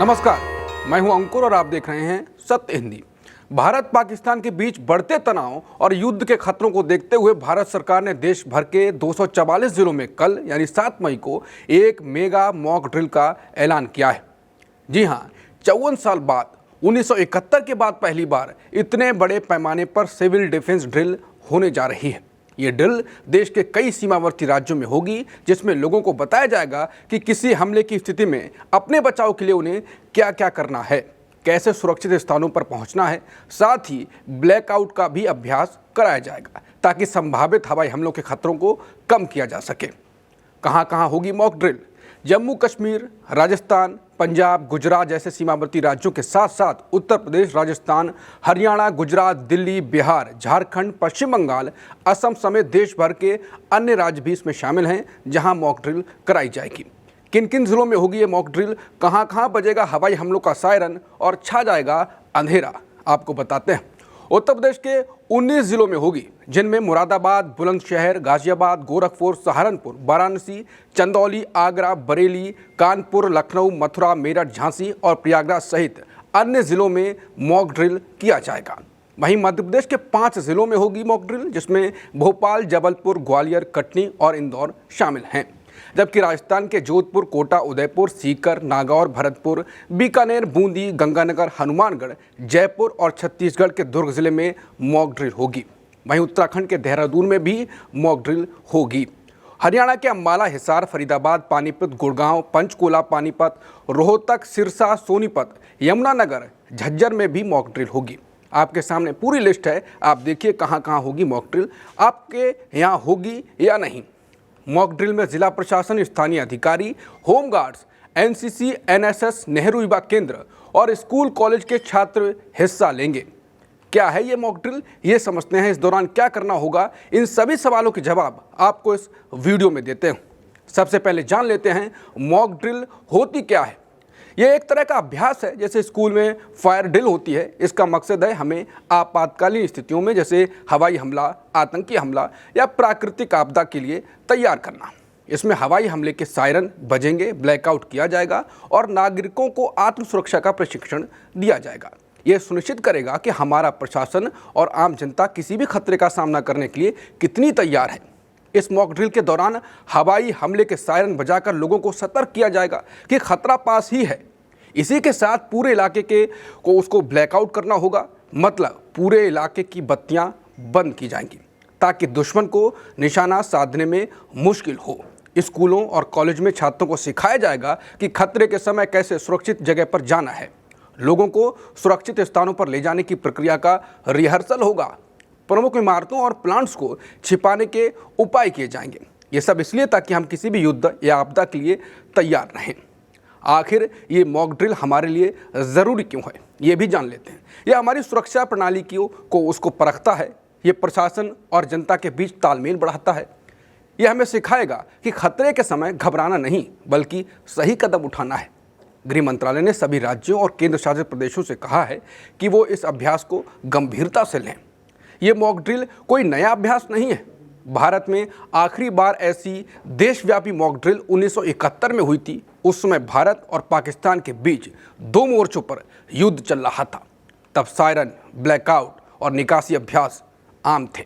नमस्कार, मैं हूं अंकुर और आप देख रहे हैं सत्य हिंदी। भारत पाकिस्तान के बीच बढ़ते तनाव और युद्ध के खतरों को देखते हुए भारत सरकार ने देश भर के 244 जिलों में कल यानी 7 मई को एक मेगा मॉक ड्रिल का ऐलान किया है। जी हां, 54 साल बाद 1971 के बाद पहली बार इतने बड़े पैमाने पर सिविल डिफेंस ड्रिल होने जा रही है। ये ड्रिल देश के कई सीमावर्ती राज्यों में होगी, जिसमें लोगों को बताया जाएगा कि किसी हमले की स्थिति में अपने बचाव के लिए उन्हें क्या क्या करना है, कैसे सुरक्षित स्थानों पर पहुंचना है। साथ ही ब्लैकआउट का भी अभ्यास कराया जाएगा ताकि संभावित हवाई हमलों के खतरों को कम किया जा सके। कहां कहां होगी मॉक ड्रिल? जम्मू कश्मीर, राजस्थान, पंजाब, गुजरात जैसे सीमावर्ती राज्यों के साथ साथ उत्तर प्रदेश, राजस्थान, हरियाणा, गुजरात, दिल्ली, बिहार, झारखंड, पश्चिम बंगाल, असम समेत देश भर के अन्य राज्य भी इसमें शामिल हैं जहां मॉक ड्रिल कराई जाएगी। किन किन जिलों में होगी ये मॉक ड्रिल, कहां कहां बजेगा हवाई हमलों का सायरन और छा जाएगा अंधेरा, आपको बताते हैं। उत्तर प्रदेश के 19 जिलों में होगी, जिनमें मुरादाबाद, बुलंदशहर, गाजियाबाद, गोरखपुर, सहारनपुर, वाराणसी, चंदौली, आगरा, बरेली, कानपुर, लखनऊ, मथुरा, मेरठ, झांसी और प्रयागराज सहित अन्य जिलों में मॉक ड्रिल किया जाएगा। वहीं मध्य प्रदेश के 5 जिलों में होगी मॉक ड्रिल, जिसमें भोपाल, जबलपुर, ग्वालियर, कटनी और इंदौर शामिल हैं। जबकि राजस्थान के जोधपुर, कोटा, उदयपुर, सीकर, नागौर, भरतपुर, बीकानेर, बूंदी, गंगानगर, हनुमानगढ़, जयपुर और छत्तीसगढ़ के दुर्ग जिले में मॉक ड्रिल होगी। वहीं उत्तराखंड के देहरादून में भी मॉक ड्रिल होगी। हरियाणा के अंबाला, हिसार, फरीदाबाद, पानीपत, गुड़गांव, पंचकुला, पानीपत, रोहतक, सिरसा, सोनीपत, यमुनानगर, झज्जर में भी मॉक ड्रिल होगी। आपके सामने पूरी लिस्ट है, आप देखिए कहां कहां होगी मॉक ड्रिल, आपके यहाँ होगी या नहीं। मॉक ड्रिल में जिला प्रशासन, स्थानीय अधिकारी, होमगार्ड्स, एनसीसी, एनएसएस, नेहरू युवा केंद्र और स्कूल कॉलेज के छात्र हिस्सा लेंगे। क्या है ये मॉक ड्रिल, ये समझते हैं। इस दौरान क्या करना होगा, इन सभी सवालों के जवाब आपको इस वीडियो में देते हैं। सबसे पहले जान लेते हैं मॉक ड्रिल होती क्या है। ये एक तरह का अभ्यास है, जैसे स्कूल में फायर ड्रिल होती है। इसका मकसद है हमें आपातकालीन स्थितियों में, जैसे हवाई हमला, आतंकी हमला या प्राकृतिक आपदा के लिए तैयार करना। इसमें हवाई हमले के सायरन बजेंगे, ब्लैकआउट किया जाएगा और नागरिकों को आत्म सुरक्षा का प्रशिक्षण दिया जाएगा। यह सुनिश्चित करेगा कि हमारा प्रशासन और आम जनता किसी भी खतरे का सामना करने के लिए कितनी तैयार है। इस मॉक ड्रिल के दौरान हवाई हमले के सायरन बजाकर लोगों को सतर्क किया जाएगा कि खतरा पास ही है। इसी के साथ पूरे इलाके को उसको ब्लैकआउट करना होगा, मतलब पूरे इलाके की बत्तियां बंद की जाएंगी ताकि दुश्मन को निशाना साधने में मुश्किल हो। स्कूलों और कॉलेज में छात्रों को सिखाया जाएगा कि खतरे के समय कैसे सुरक्षित जगह पर जाना है। लोगों को सुरक्षित स्थानों पर ले जाने की प्रक्रिया का रिहर्सल होगा। प्रमुख इमारतों और प्लांट्स को छिपाने के उपाय किए जाएंगे। ये सब इसलिए ताकि हम किसी भी युद्ध या आपदा के लिए तैयार रहें। आखिर ये मॉक ड्रिल हमारे लिए ज़रूरी क्यों है, ये भी जान लेते हैं। यह हमारी सुरक्षा प्रणाली को उसको परखता है। ये प्रशासन और जनता के बीच तालमेल बढ़ाता है। यह हमें सिखाएगा कि खतरे के समय घबराना नहीं, बल्कि सही कदम उठाना है। गृह मंत्रालय ने सभी राज्यों और केंद्र शासित प्रदेशों से कहा है कि वो इस अभ्यास को गंभीरता से लें। ये मॉक ड्रिल कोई नया अभ्यास नहीं है। भारत में आखिरी बार ऐसी देशव्यापी मॉक ड्रिल 1971 में हुई थी। उस समय भारत और पाकिस्तान के बीच 2 मोर्चों पर युद्ध चल रहा था। तब सायरन, ब्लैकआउट और निकासी अभ्यास आम थे।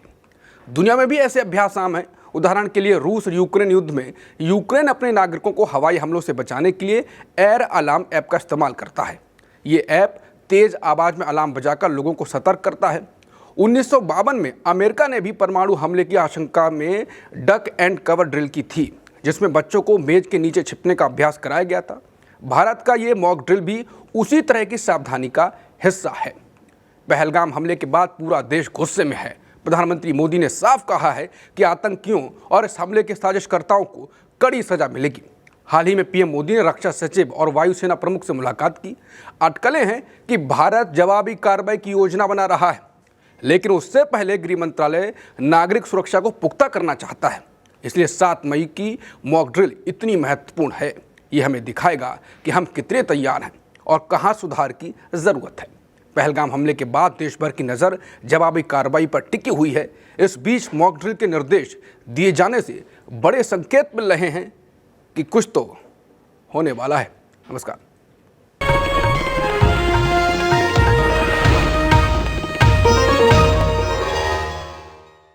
दुनिया में भी ऐसे अभ्यास आम हैं। उदाहरण के लिए रूस और यूक्रेन युद्ध में यूक्रेन अपने नागरिकों को हवाई हमलों से बचाने के लिए एयर अलार्म ऐप का इस्तेमाल करता है। ये ऐप तेज आवाज़ में अलार्म बजाकर लोगों को सतर्क करता है। 1952 में अमेरिका ने भी परमाणु हमले की आशंका में डक एंड कवर ड्रिल की थी, जिसमें बच्चों को मेज के नीचे छिपने का अभ्यास कराया गया था। भारत का ये मॉक ड्रिल भी उसी तरह की सावधानी का हिस्सा है। पहलगाम हमले के बाद पूरा देश गुस्से में है। प्रधानमंत्री मोदी ने साफ कहा है कि आतंकियों और इस हमले के साजिशकर्ताओं को कड़ी सजा मिलेगी। हाल ही में पीएम मोदी ने रक्षा सचिव और वायुसेना प्रमुख से मुलाकात की। अटकलें हैं कि भारत जवाबी कार्रवाई की योजना बना रहा है, लेकिन उससे पहले गृह मंत्रालय नागरिक सुरक्षा को पुख्ता करना चाहता है। इसलिए 7 मई की मॉक ड्रिल इतनी महत्वपूर्ण है। ये हमें दिखाएगा कि हम कितने तैयार हैं और कहां सुधार की ज़रूरत है। पहलगाम हमले के बाद देश भर की नज़र जवाबी कार्रवाई पर टिकी हुई है। इस बीच मॉक ड्रिल के निर्देश दिए जाने से बड़े संकेत मिल रहे हैं कि कुछ तो होने वाला है। नमस्कार।